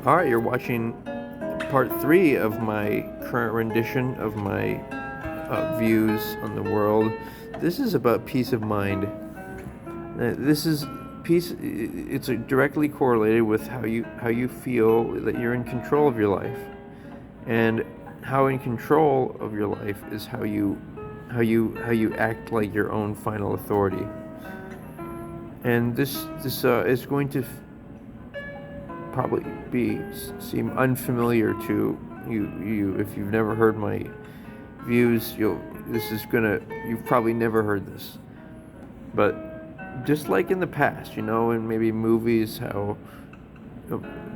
All right, you're watching part 3 of my current rendition of my views on the world. This is about peace of mind. This is peace. It's directly correlated with how you feel that you're in control of your life, and how in control of your life is how you act like your own final authority. And this is going to probably seem unfamiliar to you if you've never heard my views. You've probably never heard this, but just like in the past, in maybe movies, how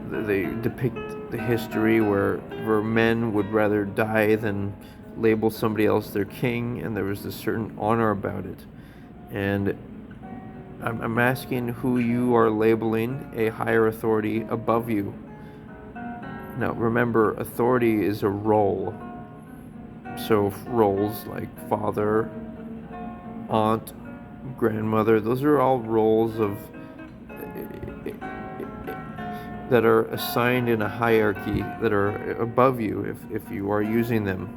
they depict the history where men would rather die than label somebody else their king, and there was this certain honor about it. And I'm asking who you are labeling a higher authority above you. Now, remember, authority is a role. So roles like father, aunt, grandmother, those are all roles that are assigned in a hierarchy that are above you if you are using them.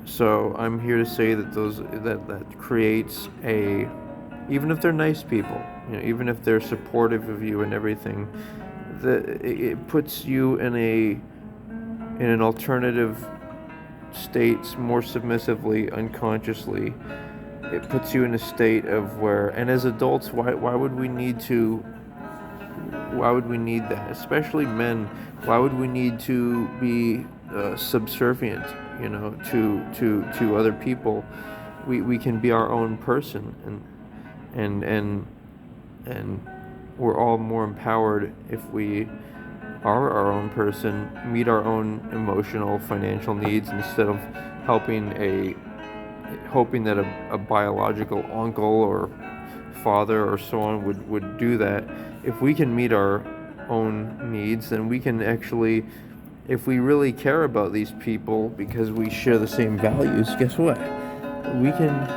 So I'm here to say that that creates even if they're nice people, even if they're supportive of you and everything, it puts you in an alternative state, more submissively, unconsciously. It puts you in a state of where, and as adults, why would we need that? Especially men, why would we need to be subservient, to other people? We can be our own person, and we're all more empowered if we are our own person, meet our own emotional, financial needs, instead of hoping that a biological uncle or father or so on would do that. If we can meet our own needs, then we can actually, if we really care about these people because we share the same values, guess what? We can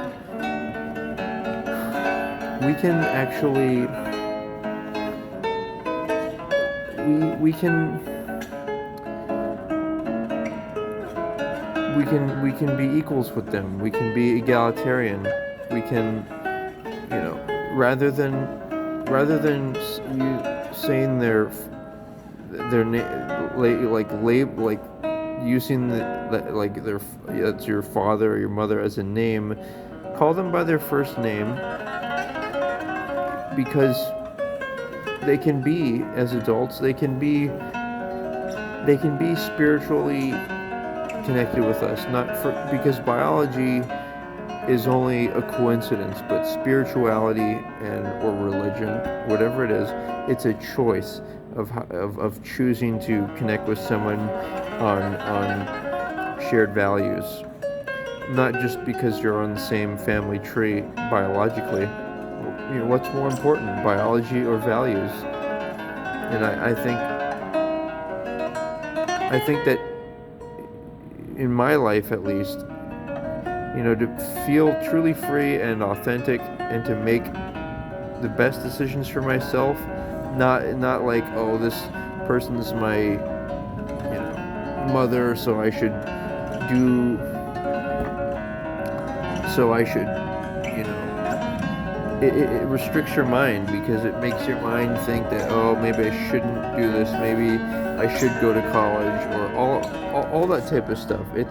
actually we can be equals with them. We can be egalitarian. We can, rather than you saying their name, like using that's your father or your mother as a name, call them by their first name, because they can be, as adults, they can be spiritually connected with us, because biology is only a coincidence, but spirituality or religion, whatever it is, it's a choice of choosing to connect with someone on shared values, not just because you're on the same family tree biologically. What's more important, biology or values? And I think that in my life, at least, to feel truly free and authentic, and to make the best decisions for myself, not like, oh, this person's my mother, so I should it restricts your mind, because it makes your mind think that, oh, maybe I shouldn't do this, maybe I should go to college, or all that type of stuff. It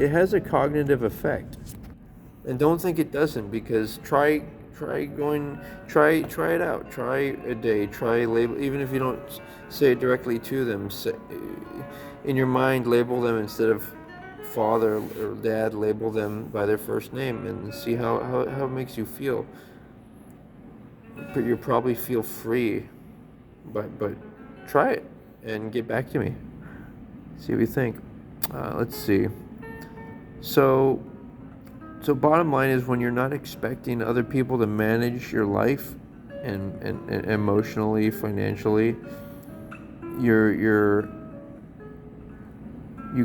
has a cognitive effect, and don't think it doesn't, because try it out. Try a day. Try label, even if you don't say it directly to them. In your mind, label them, instead of father or dad, label them by their first name, and see how it makes you feel. But you'll probably feel free, but try it and get back to me. See what you think. Let's see. So bottom line is, when you're not expecting other people to manage your life and emotionally, financially, you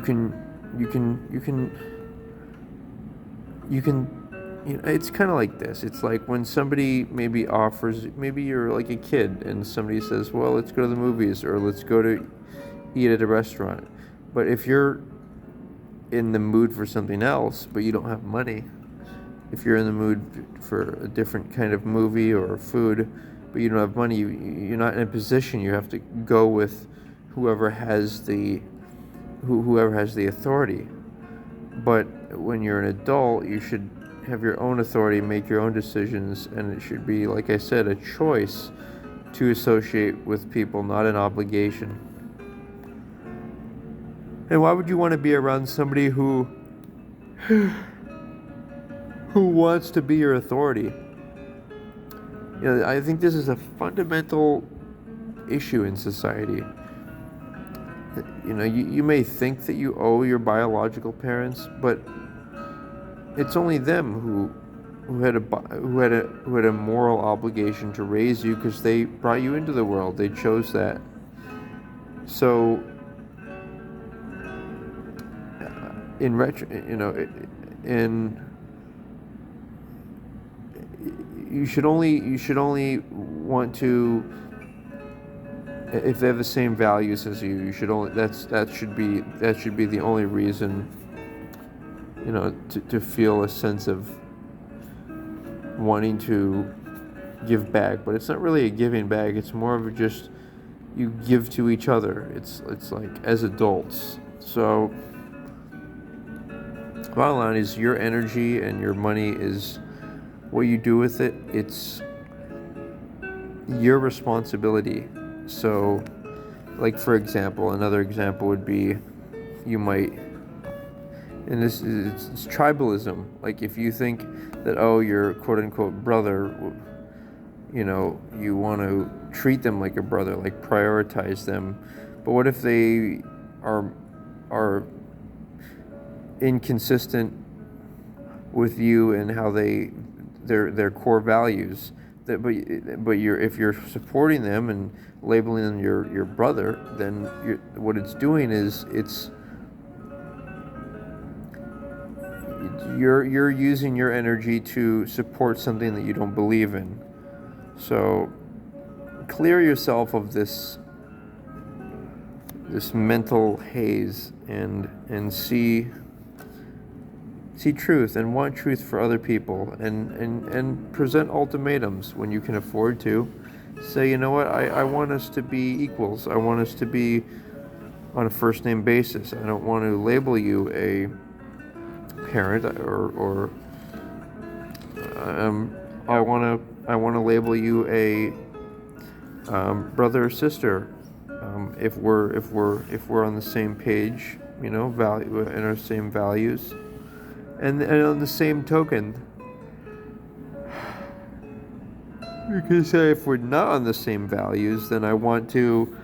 can It's kind of like this. It's like when somebody maybe offers, maybe you're like a kid and somebody says, well, let's go to the movies or let's go to eat at a restaurant. But if you're in the mood for something else, but you don't have money, if you're in the mood for a different kind of movie or food, but you don't have money, you're not in a position. You have to go with whoever has the whoever has the authority. But when you're an adult, you should have your own authority, make your own decisions, and it should be, like I said, a choice to associate with people, not an obligation. And why would you want to be around somebody who wants to be your authority? I think this is a fundamental issue in society. You may think that you owe your biological parents, but it's only them who had a moral obligation to raise you because they brought you into the world. They chose that. So, you should only want to, if they have the same values as you. You should only that should be the only reason, to feel a sense of wanting to give back. But it's not really a giving back. It's more of just you give to each other. It's like as adults. So bottom line is your energy and your money is what you do with it. It's your responsibility. So, like, for example, another example would be you might, and this is it's tribalism. Like, if you think that, your quote-unquote brother, you want to treat them like a brother, like prioritize them. But what if they are inconsistent with you and how their core values? But if you're supporting them and labeling them your brother, then what it's doing is you're using your energy to support something that you don't believe in. So clear yourself of this mental haze and see truth and want truth for other people, and present ultimatums when you can afford to. Say, you know what, I want us to be equals. I want us to be on a first name basis. I don't want to label you a parent or I want to label you a brother or sister, if we're on the same page, value and our same values. And on the same token, you can say if we're not on the same values, then I want to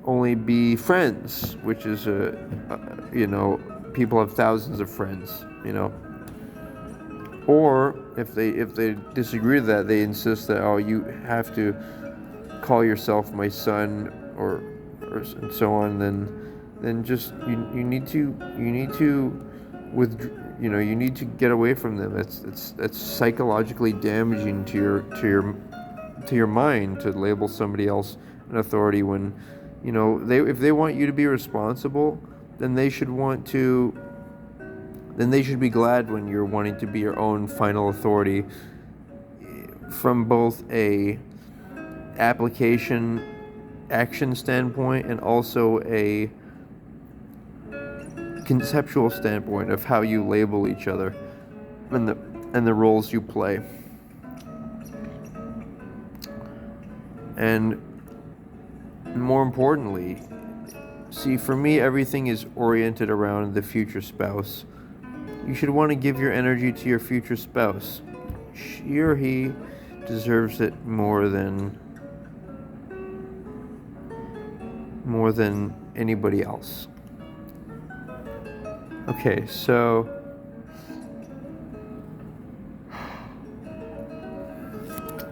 only be friends, which is people have thousands of friends, Or if they disagree with that, they insist that you have to call yourself my son or and so on. Then just you need to you need to get away from them. That's psychologically damaging to your mind to label somebody else an authority when if they want you to be responsible, then they should be glad when you're wanting to be your own final authority from both a application action standpoint and also a conceptual standpoint of how you label each other and the roles you play. And more importantly, see, for me, everything is oriented around the future spouse. You should want to give your energy to your future spouse. She or he deserves it more than anybody else. Okay, so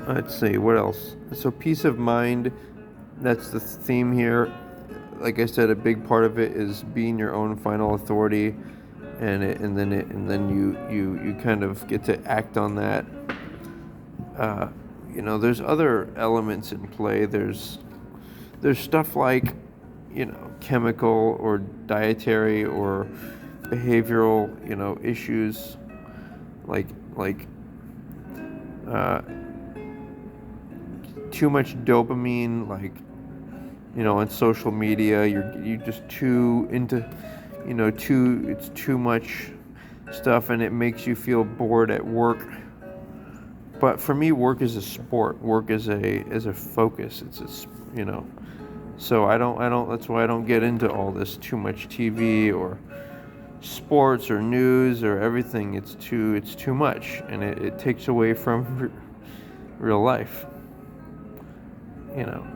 let's see, what else? So peace of mind That's the theme here. Like I said, a big part of it is being your own final authority, and then you kind of get to act on that. Uh, there's other elements in play. There's stuff like, chemical or dietary or behavioral, issues like uh, too much dopamine, like, on social media. You just too into, it's too much stuff, and it makes you feel bored at work. But for me, work is a sport. Work is a focus. So I don't. That's why I don't get into all this too much TV or sports or news or everything. It's too much, and it takes away from real life. You know.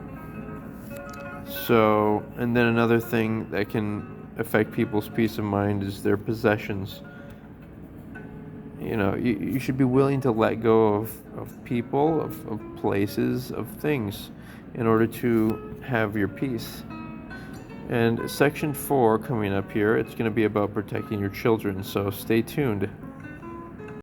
So, and then another thing that can affect people's peace of mind is their possessions. You should be willing to let go of people, of places, of things in order to have your peace. And section 4 coming up here, it's going to be about protecting your children, so stay tuned.